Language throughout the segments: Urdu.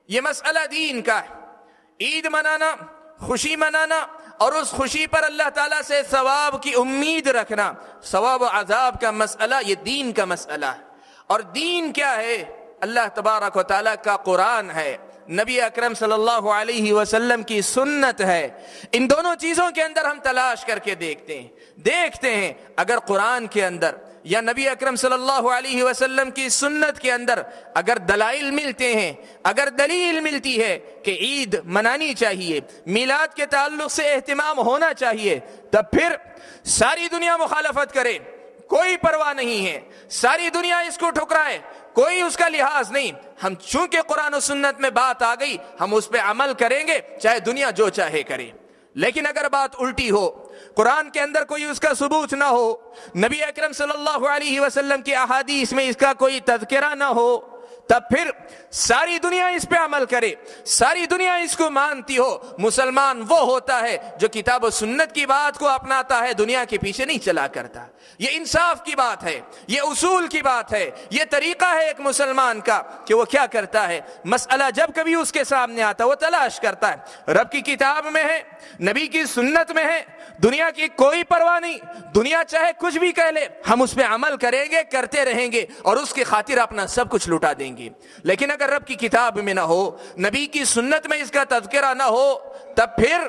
یہ مسئلہ دین کا ہے، عید منانا، خوشی منانا، اور اس خوشی پر اللہ تعالیٰ سے ثواب کی امید رکھنا، ثواب و عذاب کا مسئلہ یہ دین کا مسئلہ ہے۔ اور دین کیا ہے؟ اللہ تبارک و تعالیٰ کا قرآن ہے، نبی اکرم صلی اللہ علیہ وسلم کی سنت ہے۔ ان دونوں چیزوں کے اندر ہم تلاش کر کے دیکھتے ہیں اگر قرآن کے اندر یا نبی اکرم صلی اللہ علیہ وسلم کی سنت کے اندر اگر دلائل ملتے ہیں، اگر دلیل ملتی ہے کہ عید منانی چاہیے، میلاد کے تعلق سے اہتمام ہونا چاہیے، تب پھر ساری دنیا مخالفت کرے، کوئی پرواہ نہیں ہے، ساری دنیا اس کو ٹھکرائے، کوئی اس کا لحاظ نہیں، ہم چونکہ قرآن و سنت میں بات آ گئی ہم اس پہ عمل کریں گے چاہے دنیا جو چاہے کرے۔ لیکن اگر بات الٹی ہو، قرآن کے اندر کوئی اس کا ثبوت نہ ہو، نبی اکرم صلی اللہ علیہ وسلم کی احادیث میں اس کا کوئی تذکرہ نہ ہو، تب پھر ساری دنیا اس پہ عمل کرے، ساری دنیا اس کو مانتی ہو، مسلمان وہ ہوتا ہے جو کتاب و سنت کی بات کو اپناتا ہے، دنیا کے پیچھے نہیں چلا کرتا۔ یہ انصاف کی بات ہے، یہ اصول کی بات ہے، یہ طریقہ ہے ایک مسلمان کا کہ وہ کیا کرتا ہے، مسئلہ جب کبھی اس کے سامنے آتا وہ تلاش کرتا ہے، رب کی کتاب میں ہے، نبی کی سنت میں ہے، دنیا کی کوئی پرواہ نہیں، دنیا چاہے کچھ بھی کہہ لے، ہم اس پہ عمل کریں گے، کرتے رہیں گے اور اس کی خاطر اپنا سب کچھ لٹا دیں گے۔ لیکن اگر رب کی کتاب میں نہ ہو، نبی کی سنت میں اس کا تذکرہ نہ ہو، تب پھر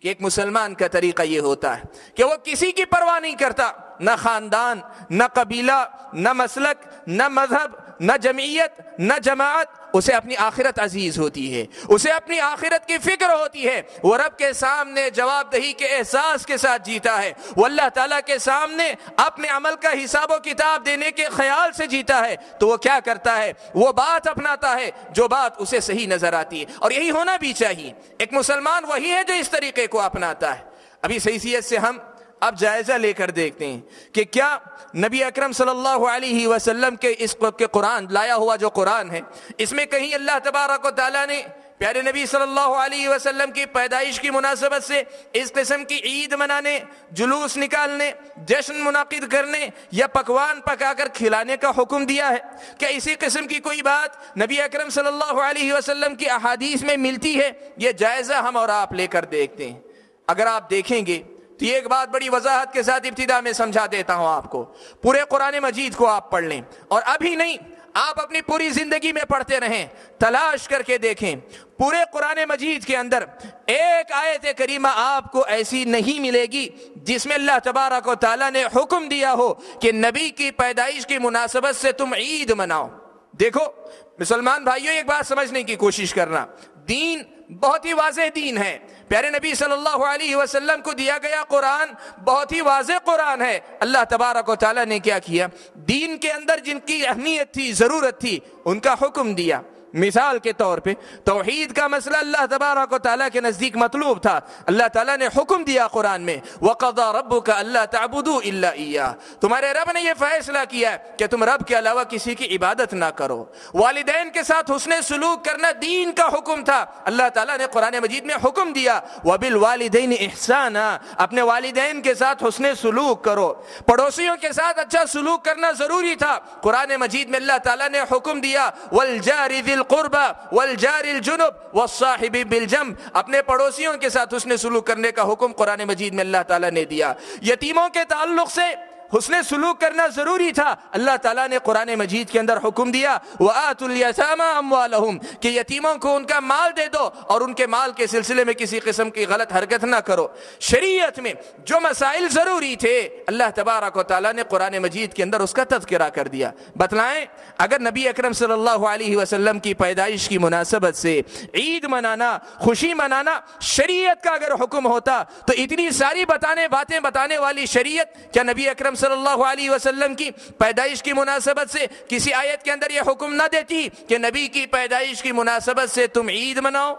ایک مسلمان کا طریقہ یہ ہوتا ہے کہ وہ کسی کی پرواہ نہیں کرتا، نہ خاندان، نہ قبیلہ، نہ مسلک، نہ مذہب، نہ جمعیت، نہ جماعت، اسے اپنی آخرت عزیز ہوتی ہے، اسے اپنی آخرت کی فکر ہوتی ہے، وہ رب کے سامنے جواب دہی کے احساس کے ساتھ جیتا ہے، وہ اللہ تعالیٰ کے سامنے اپنے عمل کا حساب و کتاب دینے کے خیال سے جیتا ہے، تو وہ کیا کرتا ہے، وہ بات اپناتا ہے جو بات اسے صحیح نظر آتی ہے، اور یہی ہونا بھی چاہیے۔ ایک مسلمان وہی ہے جو اس طریقے کو اپناتا ہے۔ ابھی حیثیت سے ہم اب جائزہ لے کر دیکھتے ہیں کہ کیا نبی اکرم صلی اللہ علیہ وسلم کے اس کے قرآن لایا ہوا جو قرآن ہے، اس میں کہیں اللہ تبارک و تعالیٰ نے پیارے نبی صلی اللہ علیہ وسلم کی پیدائش کی مناسبت سے اس قسم کی عید منانے، جلوس نکالنے، جشن منعقد کرنے یا پکوان پکا کر کھلانے کا حکم دیا ہے؟ کیا اسی قسم کی کوئی بات نبی اکرم صلی اللہ علیہ وسلم کی احادیث میں ملتی ہے؟ یہ جائزہ ہم اور آپ لے کر دیکھتے ہیں۔ اگر آپ دیکھیں گے تو یہ ایک بات بڑی وضاحت کے ساتھ ابتدا میں سمجھا دیتا ہوں آپ کو، پورے قرآن مجید کو آپ پڑھ لیں، اور ابھی نہیں، آپ اپنی پوری زندگی میں پڑھتے رہیں، تلاش کر کے دیکھیں، پورے قرآن مجید کے اندر ایک آیت کریمہ آپ کو ایسی نہیں ملے گی جس میں اللہ تبارک و تعالیٰ نے حکم دیا ہو کہ نبی کی پیدائش کی مناسبت سے تم عید مناؤ۔ دیکھو مسلمان بھائیوں، ایک بات سمجھنے کی کوشش کرنا، دین بہت ہی واضح دین ہے، پیارے نبی صلی اللہ علیہ وسلم کو دیا گیا قرآن بہت ہی واضح قرآن ہے۔ اللہ تبارک و تعالیٰ نے کیا کیا، دین کے اندر جن کی اہمیت تھی، ضرورت تھی، ان کا حکم دیا۔ مثال کے طور پہ توحید کا مسئلہ اللہ تبارک و تعالیٰ کے نزدیک مطلوب تھا، اللہ تعالیٰ نے حکم دیا قرآن میں، وَقَضَى رَبُّكَ أَلَّا تَعْبُدُوا إِلَّا إِيَّاهُ، تمہارے رب نے یہ فیصلہ کیا ہے کہ تم رب کے علاوہ کسی کی عبادت نہ کرو۔ والدین کے ساتھ حسن سلوک کرنا دین کا حکم تھا، اللہ تعالیٰ نے قرآن مجید میں حکم دیا، وَبِالْوَالِدَيْنِ إِحْسَانًا، اپنے والدین کے ساتھ حسن سلوک کرو۔ پڑوسیوں کے ساتھ اچھا سلوک کرنا ضروری تھا، قرآن مجید میں اللہ تعالیٰ نے حکم دیا، وَالْجَارِ ذِي القربہ والجار الجنب والصاحب بالجنب، اپنے پڑوسیوں کے ساتھ حسن سلوک کرنے کا حکم قرآن مجید میں اللہ تعالیٰ نے دیا۔ یتیموں کے تعلق سے حسن سلوک کرنا ضروری تھا، اللہ تعالیٰ نے قرآن مجید کے اندر حکم دیا، وَآتُوا الْيَتَامَىٰ أَمْوَالَهُمْ، کہ یتیموں کو ان کا مال دے دو اور ان کے مال کے سلسلے میں کسی قسم کی غلط حرکت نہ کرو۔ شریعت میں جو مسائل ضروری تھے اللہ تبارک و تعالیٰ نے قرآن مجید کے اندر اس کا تذکرہ کر دیا۔ بتلائیں اگر نبی اکرم صلی اللہ علیہ وسلم کی پیدائش کی مناسبت سے عید منانا، خوشی منانا شریعت کا اگر حکم ہوتا تو اتنی ساری باتیں بتانے والی شریعت کیا نبی اکرم صلی اللہ علیہ وسلم کی پیدائش کی مناسبت سے کسی آیت کے اندر یہ حکم نہ دیتی کہ نبی کی پیدائش کی مناسبت سے تم عید مناؤ؟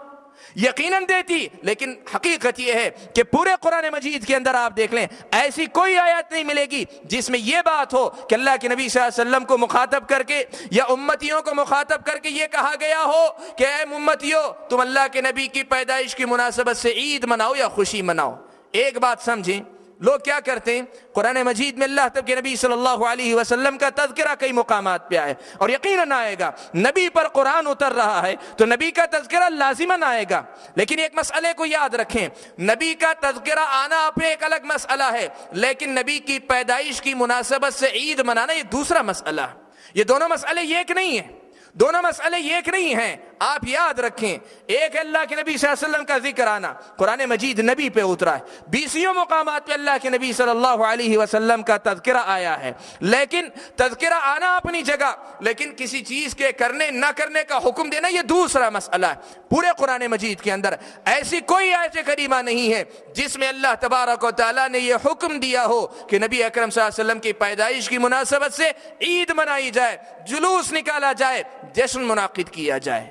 یقیناً دیتی، لیکن حقیقت یہ ہے کہ پورے قرآن مجید کے اندر آپ دیکھ لیں ایسی کوئی آیت نہیں ملے گی جس میں یہ بات ہو کہ اللہ کے نبی صلی اللہ علیہ وسلم کو مخاطب کر کے یا امتیوں کو مخاطب کر کے یہ کہا گیا ہو کہ اے امتیوں تم اللہ کے نبی کی پیدائش کی مناسبت سے عید مناؤ یا خوشی مناؤ۔ ایک بات سمجھیں، لوگ کیا کرتے ہیں، قرآن مجید میں اللہ تب کے نبی صلی اللہ علیہ وسلم کا تذکرہ کئی مقامات پہ آئے اور یقیناً آئے گا، نبی پر قرآن اتر رہا ہے تو نبی کا تذکرہ لازماً آئے گا، لیکن ایک مسئلے کو یاد رکھیں، نبی کا تذکرہ آنا اپنے ایک الگ مسئلہ ہے، لیکن نبی کی پیدائش کی مناسبت سے عید منانا یہ دوسرا مسئلہ ہے۔ یہ دونوں مسئلے ایک نہیں ہیں، دونوں مسئلے ایک نہیں ہیں، آپ یاد رکھیں، ایک اللہ کے نبی صلی اللہ علیہ وسلم کا ذکر آنا، قرآن مجید نبی پہ اترا ہے، 20 مقامات پہ اللہ کے نبی صلی اللہ علیہ وسلم کا تذکرہ آیا ہے، لیکن تذکرہ آنا اپنی جگہ، لیکن کسی چیز کے کرنے نہ کرنے کا حکم دینا یہ دوسرا مسئلہ ہے۔ پورے قرآن مجید کے اندر ایسی کوئی آیت کریمہ نہیں ہے جس میں اللہ تبارک و تعالیٰ نے یہ حکم دیا ہو کہ نبی اکرم صلی اللہ علیہ وسلم کی پیدائش کی مناسبت سے عید منائی جائے، جلوس نکالا جائے، جشن منعقد کیا جائے۔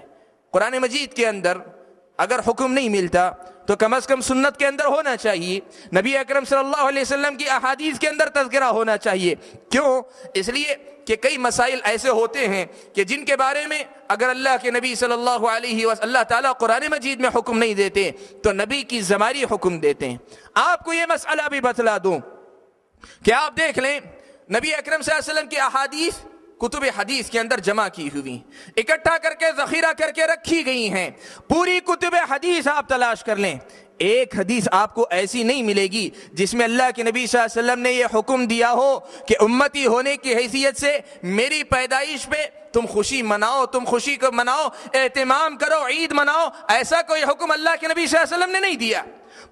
قرآن مجید کے اندر اگر حکم نہیں ملتا تو کم از کم سنت کے اندر ہونا چاہیے، نبی اکرم صلی اللہ علیہ وسلم کی احادیث کے اندر تذکرہ ہونا چاہیے۔ کیوں؟ اس لیے کہ کئی مسائل ایسے ہوتے ہیں کہ جن کے بارے میں اگر اللہ کے نبی صلی اللہ علیہ وسلم اللہ تعالیٰ قرآن مجید میں حکم نہیں دیتے تو نبی کی ذماری حکم دیتے ہیں۔ آپ کو یہ مسئلہ بھی بتلا دوں کہ آپ دیکھ لیں، نبی اکرم صلی اللہ علیہ وسلم کی احادیث کتب حدیث کے اندر جمع کی ہوئی، اکٹھا کر کے ذخیرہ کر کے رکھی گئی ہیں۔ پوری کتب حدیث آپ تلاش کر لیں، ایک حدیث آپ کو ایسی نہیں ملے گی جس میں اللہ کے نبی صلی اللہ علیہ وسلم نے یہ حکم دیا ہو کہ امتی ہونے کی حیثیت سے میری پیدائش پہ تم خوشی مناؤ، تم خوشی کو مناؤ، اہتمام کرو، عید مناؤ۔ ایسا کوئی حکم اللہ کے نبی صلی اللہ علیہ وسلم نے نہیں دیا۔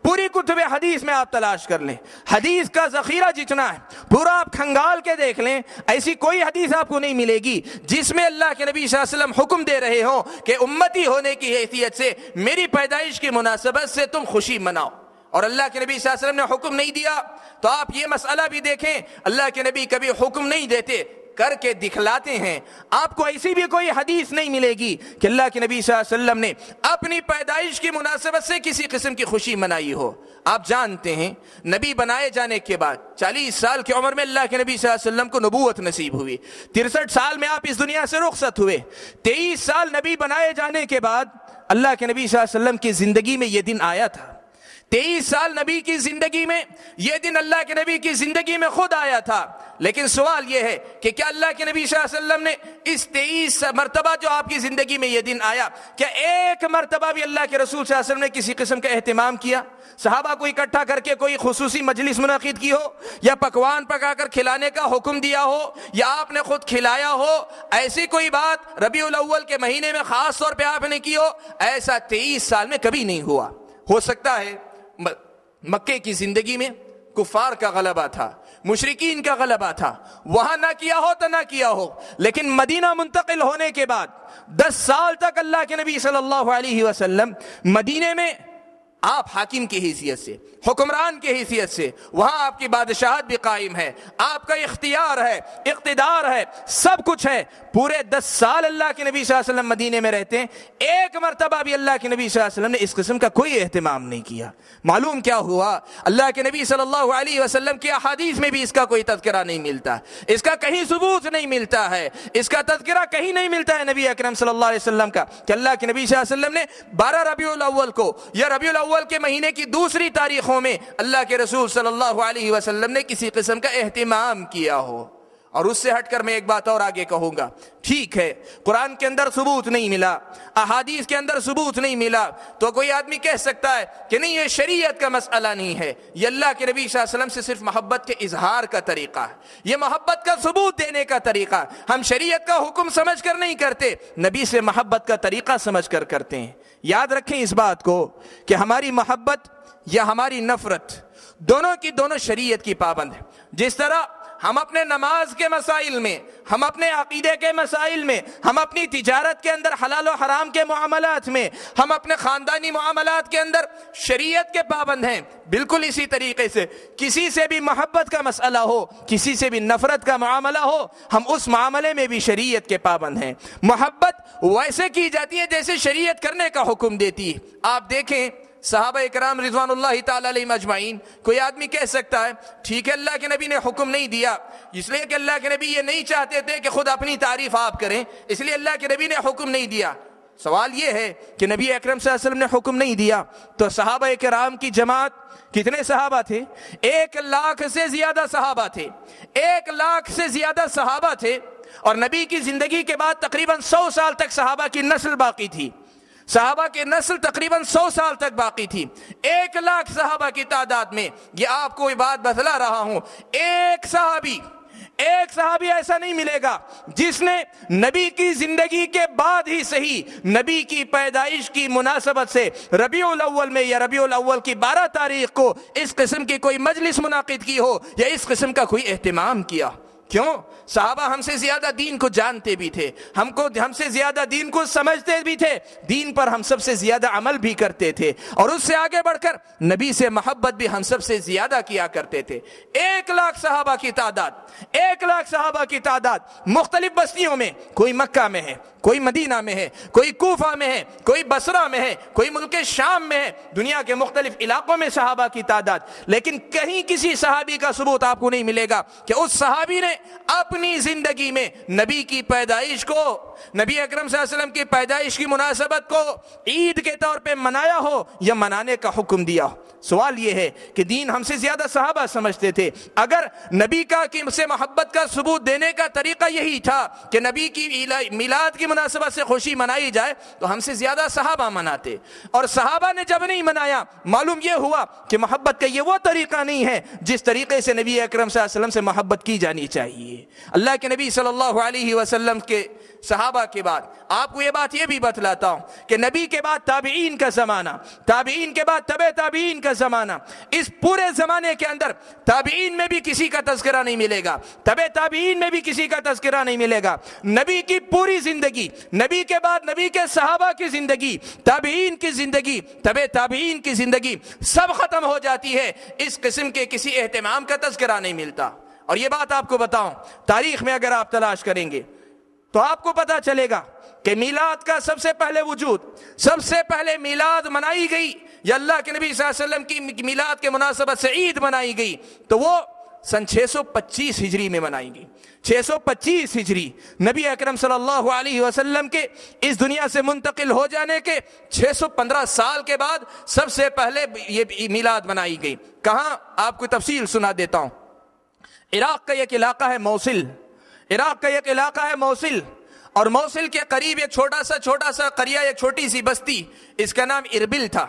پوری کتب حدیث میں آپ تلاش کر لیں، حدیث کا ذخیرہ جتنا ہے پورا آپ کھنگال کے دیکھ لیں، ایسی کوئی حدیث آپ کو نہیں ملے گی جس میں اللہ کے نبی صلی اللہ علیہ وسلم حکم دے رہے ہوں کہ امتی ہونے کی حیثیت سے میری پیدائش کی مناسبت سے تم خوشی مناؤ۔ اور اللہ کے نبی صلی اللہ علیہ وسلم نے حکم نہیں دیا تو آپ یہ مسئلہ بھی دیکھیں، اللہ کے نبی کبھی حکم نہیں دیتے، کر کے دکھلاتے ہیں۔ آپ کو ایسی بھی کوئی حدیث نہیں ملے گی کہ اللہ کے نبی صلی اللہ علیہ وسلم نے اپنی پیدائش کی مناسبت سے کسی قسم کی خوشی منائی ہو۔ آپ جانتے ہیں نبی بنائے جانے کے بعد 40 سال کی عمر میں اللہ کے نبی صلی اللہ علیہ وسلم کو نبوت نصیب ہوئی، 63 سال میں آپ اس دنیا سے رخصت ہوئے، 23 سال نبی بنائے جانے کے بعد اللہ کے نبی صلی اللہ علیہ وسلم کی زندگی میں یہ دن آیا تھا۔ 23 سال نبی کی زندگی میں یہ دن اللہ کے نبی کی زندگی میں خود آیا تھا، لیکن سوال یہ ہے کہ کیا اللہ کے نبی صلی اللہ علیہ وسلم نے اس 23 مرتبہ جو آپ کی زندگی میں یہ دن آیا، کیا ایک مرتبہ بھی اللہ کے رسول صلی اللہ علیہ وسلم نے کسی قسم کا اہتمام کیا؟ صحابہ کو اکٹھا کر کے کوئی خصوصی مجلس منعقد کی ہو، یا پکوان پکا کر کھلانے کا حکم دیا ہو، یا آپ نے خود کھلایا ہو؟ ایسی کوئی بات ربیع الاول کے مہینے میں خاص طور پہ آپ نے کی ہو؟ ایسا 23 سال میں کبھی نہیں ہوا۔ ہو سکتا ہے مکے کی زندگی میں کفار کا غلبہ تھا، مشرکین کا غلبہ تھا، وہاں نہ کیا ہو تو نہ کیا ہو، لیکن مدینہ منتقل ہونے کے بعد 10 سال تک اللہ کے نبی صلی اللہ علیہ وسلم مدینے میں آپ حاکم کی حیثیت سے، حکمران کی حیثیت سے، وہاں آپ کی بادشاہت بھی قائم ہے، آپ کا اختیار ہے، اقتدار ہے، سب کچھ ہے۔ پورے 10 سال اللہ کے نبی صلی اللہ علیہ وسلم مدینے میں رہتے ہیں، ایک مرتبہ بھی اللہ کے نبی صلی اللہ علیہ وسلم نے اس قسم کا کوئی اہتمام نہیں کیا۔ معلوم کیا ہوا؟ اللہ کے نبی صلی اللہ علیہ وسلم کی احادیث میں بھی اس کا کوئی تذکرہ نہیں ملتا، اس کا کہیں ثبوت نہیں ملتا ہے، اس کا تذکرہ کہیں نہیں ملتا ہے نبی اکرم صلی اللہ علیہ وسلم کا کہ اللہ کے نبی صلی اللہ علیہ وسلم نے 12 ربیع الاول کو یا ربیع الاول کے مہینے کی دوسری تاریخوں میں اللہ کے رسول صلی اللہ علیہ وسلم نے کسی قسم کا اہتمام کیا ہو۔ اور اس سے ہٹ کر میں ایک بات اور آگے کہوں گا، ٹھیک ہے قرآن کے اندر ثبوت نہیں ملا، احادیث کے اندر ثبوت نہیں ملا، تو کوئی آدمی کہہ سکتا ہے کہ نہیں یہ شریعت کا مسئلہ نہیں ہے، یہ اللہ کے نبی صلی اللہ علیہ وسلم سے صرف محبت کے اظہار کا طریقہ ہے، یہ محبت کا ثبوت دینے کا طریقہ، ہم شریعت کا حکم سمجھ کر نہیں کرتے، نبی سے محبت کا طریقہ سمجھ کر کرتے ہیں۔ یاد رکھیں اس بات کو کہ ہماری محبت یا ہماری نفرت دونوں کی دونوں شریعت کی پابند ہے۔ جس طرح ہم اپنے نماز کے مسائل میں، ہم اپنے عقیدے کے مسائل میں، ہم اپنی تجارت کے اندر حلال و حرام کے معاملات میں، ہم اپنے خاندانی معاملات کے اندر شریعت کے پابند ہیں، بالکل اسی طریقے سے کسی سے بھی محبت کا مسئلہ ہو، کسی سے بھی نفرت کا معاملہ ہو، ہم اس معاملے میں بھی شریعت کے پابند ہیں۔ محبت ویسے کی جاتی ہے جیسے شریعت کرنے کا حکم دیتی ہے۔ آپ دیکھیں صحابہ اکرام رضوان اللہ تعالی علیہم اجمعین، کوئی آدمی کہہ سکتا ہے ٹھیک ہے اللہ کے نبی نے حکم نہیں دیا، اس لیے کہ اللہ کے نبی یہ نہیں چاہتے تھے کہ خود اپنی تعریف آپ کریں، اس لیے اللہ کے نبی نے حکم نہیں دیا۔ سوال یہ ہے کہ نبی اکرم صلی اللہ علیہ وسلم نے حکم نہیں دیا تو صحابہ کرام کی جماعت کتنے صحابہ تھے؟ 1,00,000 سے زیادہ صحابہ تھے، 1,00,000 سے زیادہ صحابہ تھے، اور نبی کی زندگی کے بعد تقریباً 100 سال تک صحابہ کی نسل باقی تھی، صحابہ کی نسل تقریباً 100 سال تک باقی تھی۔ 1,00,000 صحابہ کی تعداد میں یہ آپ کو بات بتلا رہا ہوں، ایک صحابی ایسا نہیں ملے گا جس نے نبی کی زندگی کے بعد ہی صحیح نبی کی پیدائش کی مناسبت سے ربیع الاول میں یا ربیع الاول کی 12 تاریخ کو اس قسم کی کوئی مجلس منعقد کی ہو یا اس قسم کا کوئی اہتمام کیا۔ کیوں؟ صحابہ ہم سے زیادہ دین کو جانتے بھی تھے، ہم سے زیادہ دین کو سمجھتے بھی تھے، دین پر ہم سب سے زیادہ عمل بھی کرتے تھے، اور اس سے آگے بڑھ کر نبی سے محبت بھی ہم سب سے زیادہ کیا کرتے تھے۔ 1,00,000 صحابہ کی تعداد، 1,00,000 صحابہ کی تعداد مختلف بستیوں میں، کوئی مکہ میں ہے، کوئی مدینہ میں ہے، کوئی کوفہ میں ہے، کوئی بصرہ میں ہے، کوئی ملک شام میں ہے، دنیا کے مختلف علاقوں میں صحابہ کی تعداد، لیکن کہیں کسی صحابی کا ثبوت آپ کو نہیں ملے گا کہ اس صحابی نے اپنی زندگی میں نبی کی پیدائش کو، نبی اکرم صلی اللہ علیہ وسلم کی پیدائش کی مناسبت کو عید کے طور پہ منایا ہو یا منانے کا حکم دیا ہو۔ سوال یہ ہے کہ دین ہم سے زیادہ صحابہ سمجھتے تھے، اگر نبی کا سے محبت کا ثبوت دینے کا طریقہ یہی تھا کہ نبی کی میلاد کی مناسبت سے خوشی منائی جائے تو ہم سے زیادہ صحابہ مناتے، اور صحابہ نے جب نہیں منایا معلوم یہ ہوا کہ محبت کا یہ وہ طریقہ نہیں ہے جس طریقے سے نبی اکرم صلی اللہ علیہ وسلم سے محبت کی جانی چاہیے۔ اللہ کے نبی صلی اللہ علیہ وسلم کے صحابہ کے بعد آپ کو یہ بات یہ بھی بتلاتا ہوں کہ نبی کے بعد تابعین کا زمانہ، تابعین کے بعد تبع تابعین کا زمانہ، اس پورے زمانے کے اندر تابعین میں بھی کسی کا تذکرہ نہیں ملے گا، تبع تابعین میں بھی کسی کا تذکرہ نہیں ملے گا۔ نبی کی پوری زندگی، نبی کے بعد نبی کے صحابہ کی زندگی، تابعین کی زندگی، تبع تابعین کی زندگی سب ختم ہو جاتی ہے، اس قسم کے کسی اہتمام کا تذکرہ نہیں ملتا۔ اور یہ بات آپ کو بتاؤں، تاریخ میں اگر آپ تلاش کریں گے تو آپ کو پتا چلے گا کہ میلاد کا سب سے پہلے وجود، سب سے پہلے میلاد منائی گئی یا اللہ کے نبی صلی اللہ علیہ وسلم کی میلاد کے مناسبت سے عید منائی گئی تو وہ سن 625 ہجری میں منائی گئی۔ 625 ہجری، نبی اکرم صلی اللہ علیہ وسلم کے اس دنیا سے منتقل ہو جانے کے 615 سال کے بعد سب سے پہلے یہ میلاد منائی گئی۔ کہاں؟ آپ کو تفصیل سنا دیتا ہوں۔ عراق کا ایک علاقہ ہے موصل، عراق کا ایک علاقہ ہے موصل، اور موصل کے قریب ایک چھوٹا سا قریہ، ایک چھوٹی سی بستی، اس کا نام اربل تھا۔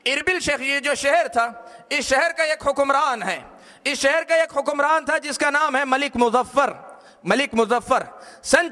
اربل یہ جو شہر تھا، اس شہر کا ایک حکمران ہے، اس شہر کا ایک حکمران تھا جس کا نام ہے ملک مظفر۔ ملک مظفر سن